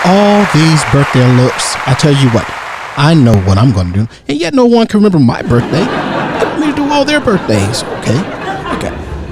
all these birthday alerts, I tell you what, I know what I'm going to do, and yet no one can remember my birthday. I want me to do all their birthdays, okay?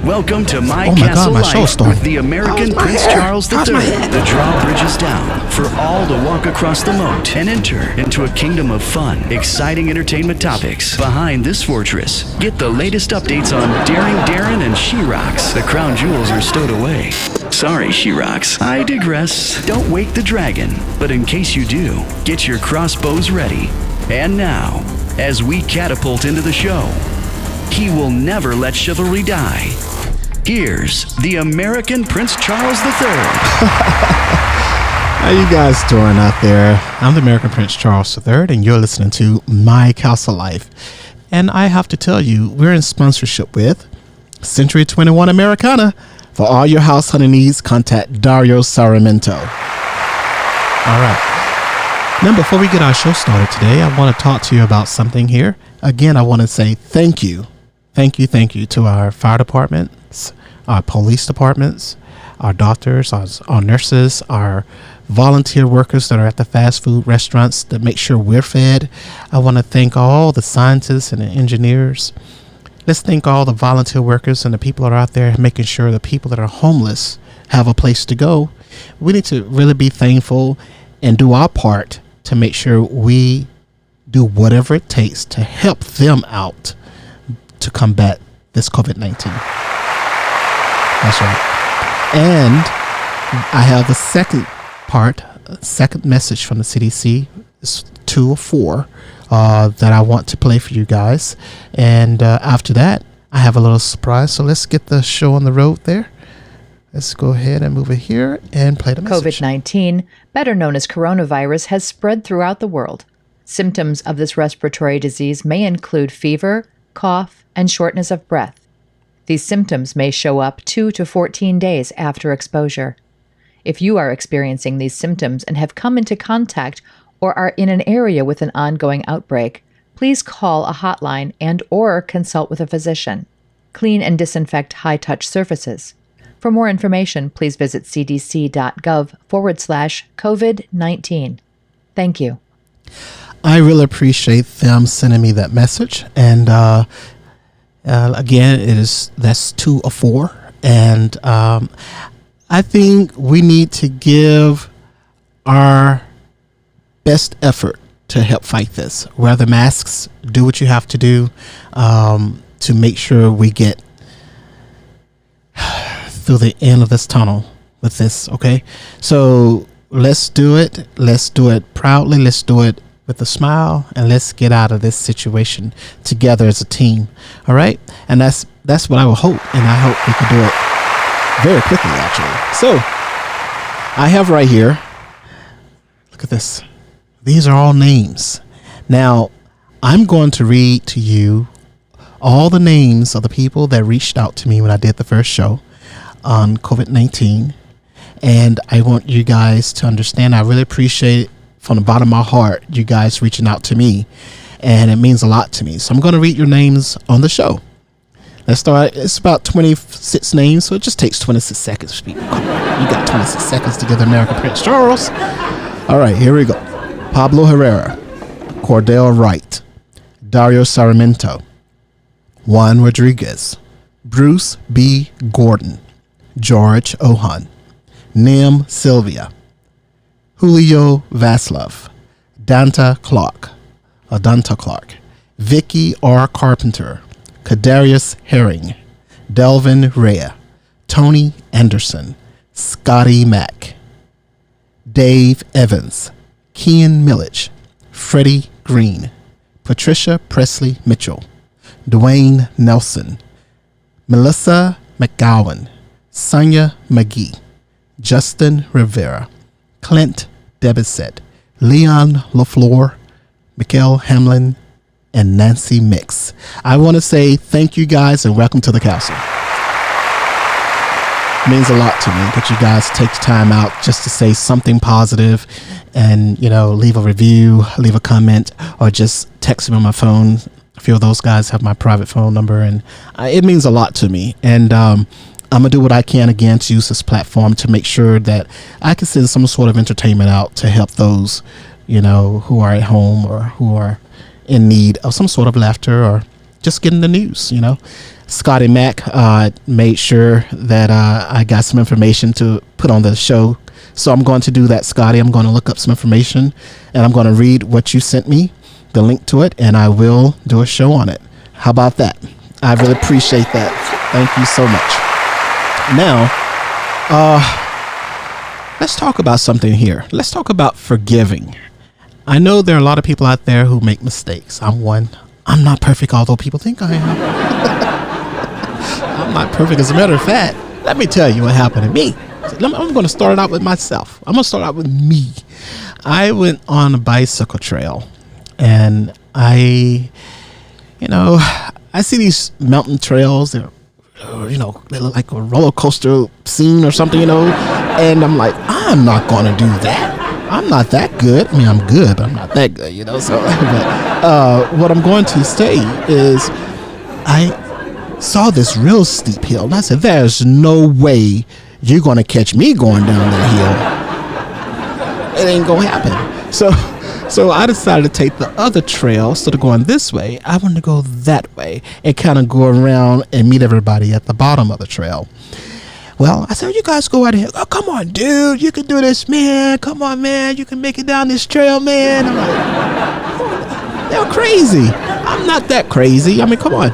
Welcome to My Oh my Castle God, my show's Life with starting. the American How's my Prince hair? Charles III. How's my hair? The drawbridge is down for all to walk across the moat and enter into a kingdom of fun, exciting entertainment topics. Behind this fortress, get the latest updates on Daring Darren and She-Rocks. The crown jewels are stowed away. Sorry, She-Rocks, I digress. Don't wake the dragon, but in case you do, get your crossbows ready. And now, as we catapult into the show, he will never let chivalry die. Here's the American Prince Charles III. How you guys doing out there? I'm the American Prince Charles III, and you're listening to My Castle Life. And I have to tell you, we're in sponsorship with Century 21 Americana. For all your house hunting needs, contact Dario Sarmiento. All right. Now, before we get our show started today, I want to talk to you about something here. Again, I want to say thank you. Thank you to our fire departments, our police departments, our doctors, our nurses, our volunteer workers that are at the fast food restaurants that make sure we're fed. I want to thank all the scientists and the engineers. Let's thank all the volunteer workers and the people that are out there making sure the people that are homeless have a place to go. We need to really be thankful and do our part to make sure we do whatever it takes to help them out to combat this COVID-19. That's right. And I have the second message from the CDC. It's 2 or 4 that I want to play for you guys. And after that, I have a little surprise. So let's get the show on the road there. Let's go ahead and move it here and play the message. COVID-19, better known as coronavirus, has spread throughout the world. Symptoms of this respiratory disease may include fever, cough, and shortness of breath. These symptoms may show up 2 to 14 days after exposure. If you are experiencing these symptoms and have come into contact or are in an area with an ongoing outbreak, please call a hotline and/or consult with a physician. Clean and disinfect high-touch surfaces. For more information, please visit cdc.gov/COVID-19. Thank you. I really appreciate them sending me that message. And again, that's 2 or 4. And I think we need to give our best effort to help fight this. Wear the masks, do what you have to do to make sure we get through the end of this tunnel with this, okay? So let's do it. Let's do it proudly. Let's do it with a smile, and let's get out of this situation together as a team. All right? And that's what I will hope, and I hope we can do it very quickly, actually. So I have right here, look at this. These are all names. Now, I'm going to read to you all the names of the people that reached out to me when I did the first show on COVID-19. And I want you guys to understand, I really appreciate it from the bottom of my heart, you guys reaching out to me. And it means a lot to me. So I'm going to read your names on the show. Let's start. It's about 26 names, so it just takes 26 seconds. People, come on. You got 26 seconds to get the American Prince Charles. All right, here we go. Pablo Herrera, Cordell Wright, Dario Sarmiento, Juan Rodriguez, Bruce B. Gordon, George Ohan, Nim Sylvia, Julio Vaslov, Danta Clark, Vicky R. Carpenter, Kadarius Herring, Delvin Rea, Tony Anderson, Scotty Mack, Dave Evans, Kian Millich, Freddie Green, Patricia Presley Mitchell, Dwayne Nelson, Melissa McGowan, Sonia McGee, Justin Rivera, Clint Debisette, Leon LaFleur, Mikhail Hamlin, and Nancy Mix. I want to say thank you guys and welcome to the castle. It means a lot to me that you guys take the time out just to say something positive and, you know, leave a review, leave a comment, or just text me on my phone. A few of those guys have my private phone number, and it means a lot to me. And I'm gonna do what I can again to use this platform to make sure that I can send some sort of entertainment out to help those, who are at home or who are in need of some sort of laughter or just getting the news. Scotty Mac made sure that I got some information to put on the show. So I'm going to do that, Scotty. I'm going to look up some information and I'm going to read what you sent me, the link to it, and I will do a show on it. How about that? I really appreciate that. Thank you so much. Now, let's talk about something here. Let's talk about forgiving. I know there are a lot of people out there who make mistakes. I'm one. I'm not perfect, although people think I am. I'm not perfect. As a matter of fact, let me tell you what happened to me. I'm going to start it out with myself. I'm going to start out with me. I went on a bicycle trail, and I see these mountain trails. They look like a roller coaster scene or something, and I'm like, I'm not going to do that. I'm not that good. I mean, I'm good, but I'm not that good, So, what I'm going to say is, I saw this real steep hill, and I said, "There's no way you're going to catch me going down that hill. It ain't going to happen." So I decided to take the other trail. Instead of going this way, I wanted to go that way and kind of go around and meet everybody at the bottom of the trail. Well, I said, "You guys go right ahead." "Oh, come on, dude. You can do this, man. Come on, man. You can make it down this trail, man." I'm like, oh, they're crazy. I'm not that crazy. I mean, come on.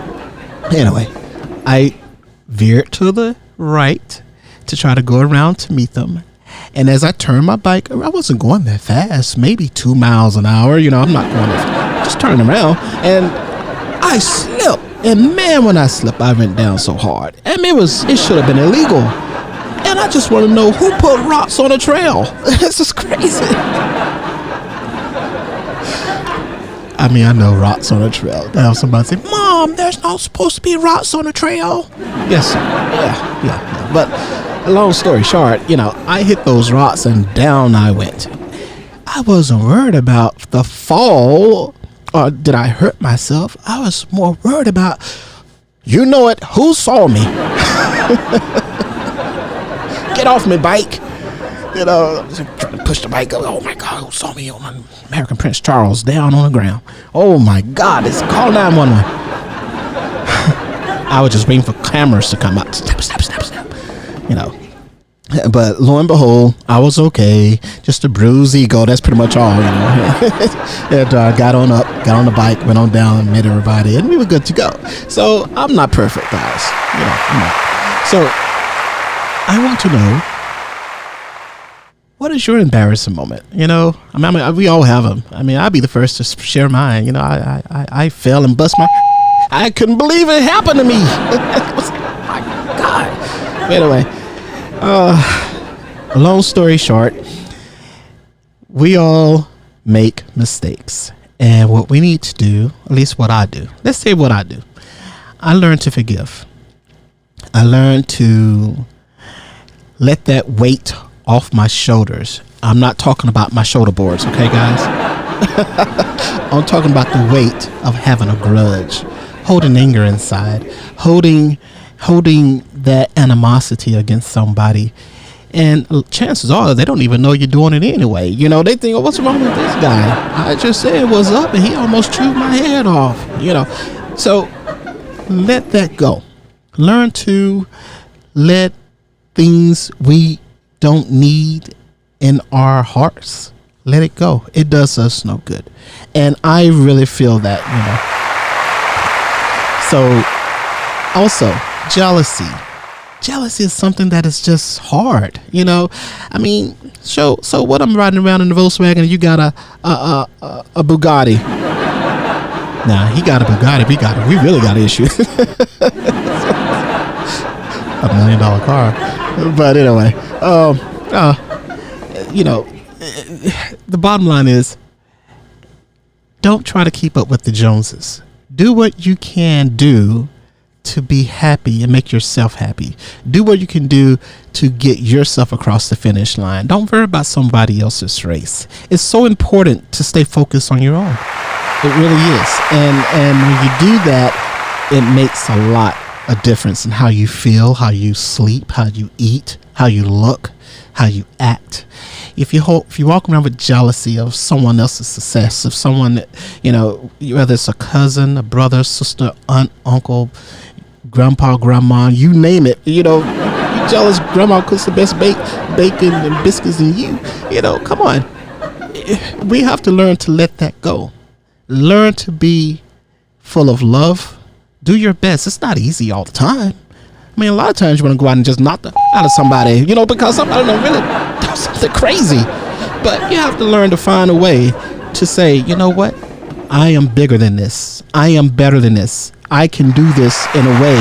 Anyway, I veered to the right to try to go around to meet them. And as I turned my bike, I wasn't going that fast, maybe 2 miles an hour. I'm not going to just turn around. And I slipped. And man, when I slipped, I went down so hard. I mean, it should have been illegal. And I just want to know who put rocks on a trail. This is crazy. I mean, I know rocks on a trail. Now somebody say, "Mom, there's not supposed to be rocks on a trail." Yes, sir. Yeah. But long story short, I hit those rocks and down I went. I wasn't worried about the fall or did I hurt myself. I was more worried about, who saw me? Get off me, bike. Trying to push the bike up. Oh my God, who saw me on my American Prince Charles down on the ground? Oh my God, it's call 911. I was just waiting for cameras to come up. Snap. But lo and behold, I was okay. Just a bruised ego. That's pretty much all, And got on the bike, went on down, met everybody, and we were good to go. So I'm not perfect, guys. I'm not. So I want to know, what is your embarrassing moment? I mean, we all have them. I mean, I'll be the first to share mine. I fell and bust I couldn't believe it happened to me. My God. Anyway, long story short, we all make mistakes. And what we need to do, at least what I do, let's say what I do. I learned to forgive. I learned to let that weight off my shoulders. I'm not talking about my shoulder boards, okay, guys? I'm talking about the weight of having a grudge, holding anger inside, holding that animosity against somebody. And chances are they don't even know you're doing it anyway. They think, "Oh, what's wrong with this guy? I just said what's up and he almost chewed my head off." So let that go. Learn to let things we don't need in our hearts, let it go. It does us no good. And I really feel that, So also, jealousy is something that is just hard. I mean, so what, I'm riding around in the Volkswagen and you got a Bugatti. Nah, he got a Bugatti. We really got an issue. $1 million car. But anyway, the bottom line is, don't try to keep up with the Joneses. Do what you can do to be happy and make yourself happy. Do what you can do to get yourself across the finish line. Don't worry about somebody else's race. It's so important to stay focused on your own. It really is. And when you do that, it makes a lot a difference in how you feel, how you sleep, how you eat, how you look, how you act. If you walk around with jealousy of someone else's success, of someone that, whether it's a cousin, a brother, sister, aunt, uncle, grandpa, grandma, you name it, you jealous grandma cooks the best bacon and biscuits than you, come on. We have to learn to let that go. Learn to be full of love. Do your best. It's not easy all the time. I mean, a lot of times you want to go out and just knock the out of somebody, because somebody don't really do something crazy. But you have to learn to find a way to say, you know what? I am bigger than this. I am better than this. I can do this in a way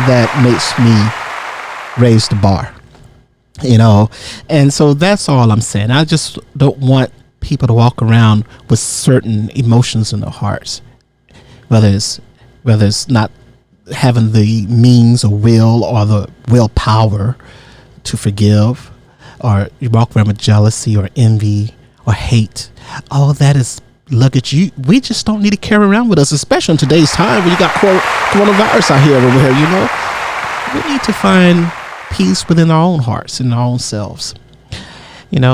that makes me raise the bar. And so that's all I'm saying. I just don't want people to walk around with certain emotions in their hearts, whether it's not having the means or will or the willpower to forgive, or you walk around with jealousy or envy or hate. All that is luggage we just don't need to carry around with us, especially in today's time when you got coronavirus out here everywhere. We need to find peace within our own hearts and our own selves.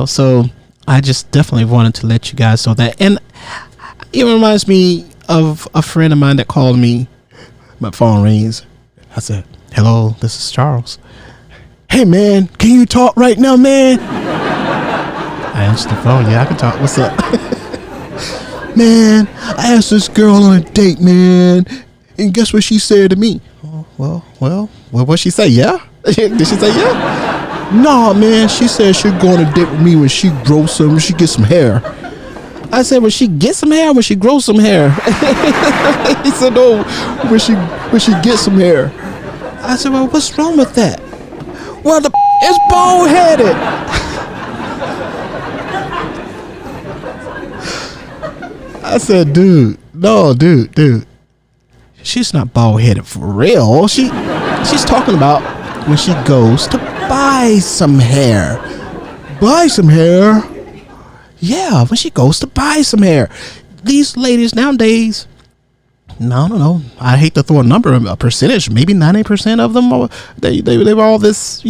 So I just definitely wanted to let you guys know that. And it reminds me of a friend of mine that called me. My phone rings. I said, "Hello, this is Charles." "Hey man, can you talk right now, man?" I answered the phone. "Yeah, I can talk. What's up?" "Man, I asked this girl on a date, man, and guess what she said to me?" "Oh, well, what'd she say? Yeah?" Did she say yeah? "Nah, man, she said she'd go on a date with me when she grows some, she gets some hair." I said, "When she gets some hair, when she grows some hair?" He said, "No, when she gets some hair." I said, "Well, what's wrong with that?" "Well, it's bald headed." I said, dude, she's not bald headed for real. She's talking about when she goes to buy some hair. Buy some hair? Yeah, when she goes to buy some hair. These ladies nowadays, no, I hate to throw a percentage, maybe 90% of them, they were all this,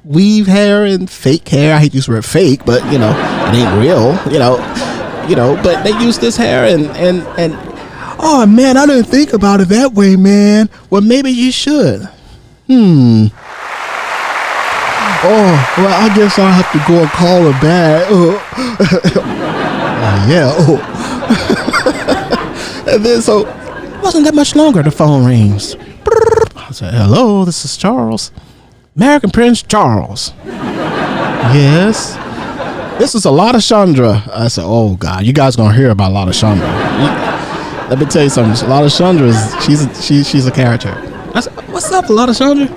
weave hair and fake hair. I hate to use the word fake, but, it ain't real, but they use this hair and oh man, I didn't think about it that way, man. Well, maybe you should. Oh, well, I guess I'll have to go and call her back. And then, so, it wasn't that much longer, the phone rings. I said, "Hello, this is Charles. American Prince Charles." "Yes." "This is Alada Chandra." I said, "Oh, God, you guys gonna hear about Alada Chandra. Let me tell you something. Alada Chandra, she's a character." I said, "What's up, Alada Chandra?"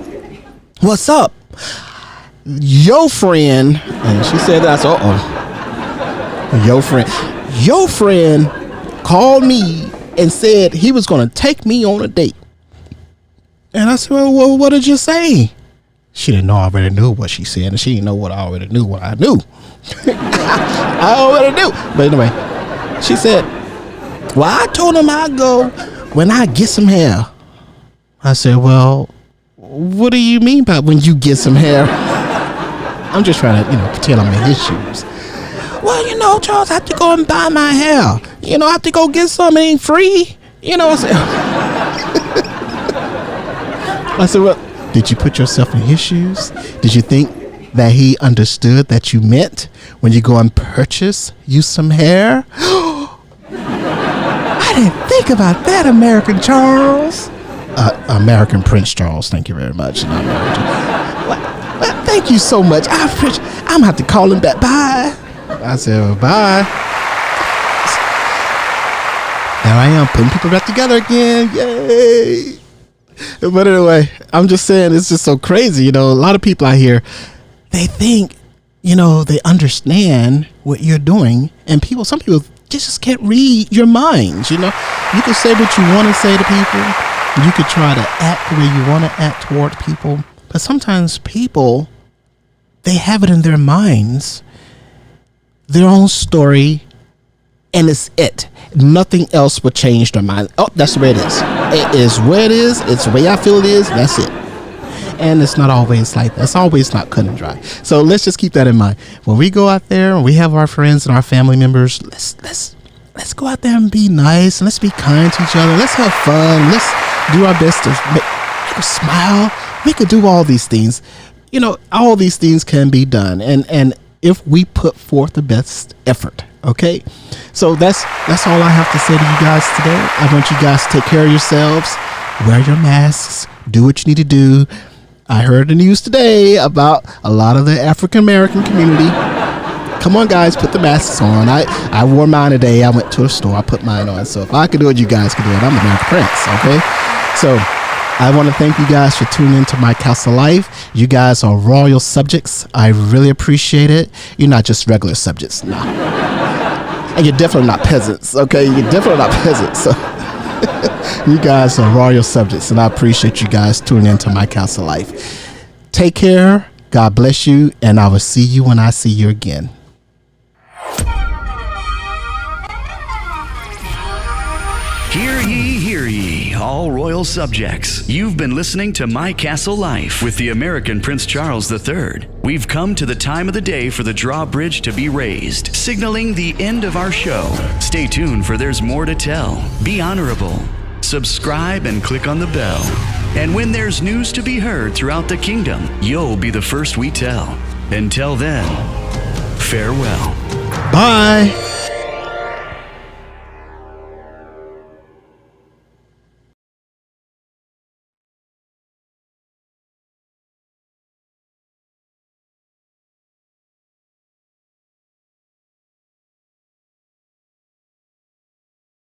"What's up? Your friend," and she said that. I said, Your friend called me and said he was going to take me on a date." And I said, "Well, what did you say?" She didn't know I already knew what she said, and she didn't know what I already knew what I knew. I already knew. But anyway, she said, "Well, I told him I'd go when I get some hair." I said, "Well, what do you mean by when you get some hair?" I'm just trying to, pretend I'm in his shoes. "Well, Charles, I have to go and buy my hair. I have to go get some. It ain't free." I said, "Well, did you put yourself in his shoes? Did you think that he understood that you meant when you go and purchase you some hair?" "I didn't think about that, American Charles." American Prince Charles, thank you very much. Well, thank you so much. I'm gonna have to call him back. Bye. I said, "Well, bye." There I am, putting people back together again. Yay. But anyway, I'm just saying, it's just so crazy. A lot of people out here, they think, they understand what you're doing. And some people just can't read your minds. You can say what you want to say to people. You could try to act the way you want to act toward people. But sometimes people, they have it in their minds, their own story, and it's it. Nothing else would change their mind. Oh, that's the way it is. It is where it is. It's the way I feel it is. That's it. And it's not always like that. It's always not cut and dry. So let's just keep that in mind. When we go out there and we have our friends and our family members, let's go out there and be nice and let's be kind to each other. Let's have fun. Let's do our best to make a smile. We could do all these things. You know, all these things can be done. And if we put forth the best effort. Okay, so that's all I have to say to you guys today. I want you guys to take care of yourselves, wear your masks, do what you need to do. I heard the news today about a lot of the African American community. Come on, guys, put the masks on. I wore mine today. I went to a store. I put mine on. So if I can do it, you guys can do it. I'm the American Prince. Okay, so I want to thank you guys for tuning into My Castle Life. You guys are royal subjects. I really appreciate it. You're not just regular subjects. Nah. And you're definitely not peasants, okay? You're definitely not peasants. So you guys are royal subjects, and I appreciate you guys tuning into My Castle Life. Take care. God bless you, and I will see you when I see you again. Hear ye, all royal subjects. You've been listening to My Castle Life with the American Prince Charles III. We've come to the time of the day for the drawbridge to be raised, signaling the end of our show. Stay tuned for there's more to tell. Be honorable. Subscribe and click on the bell. And when there's news to be heard throughout the kingdom, you'll be the first we tell. Until then, farewell. Bye.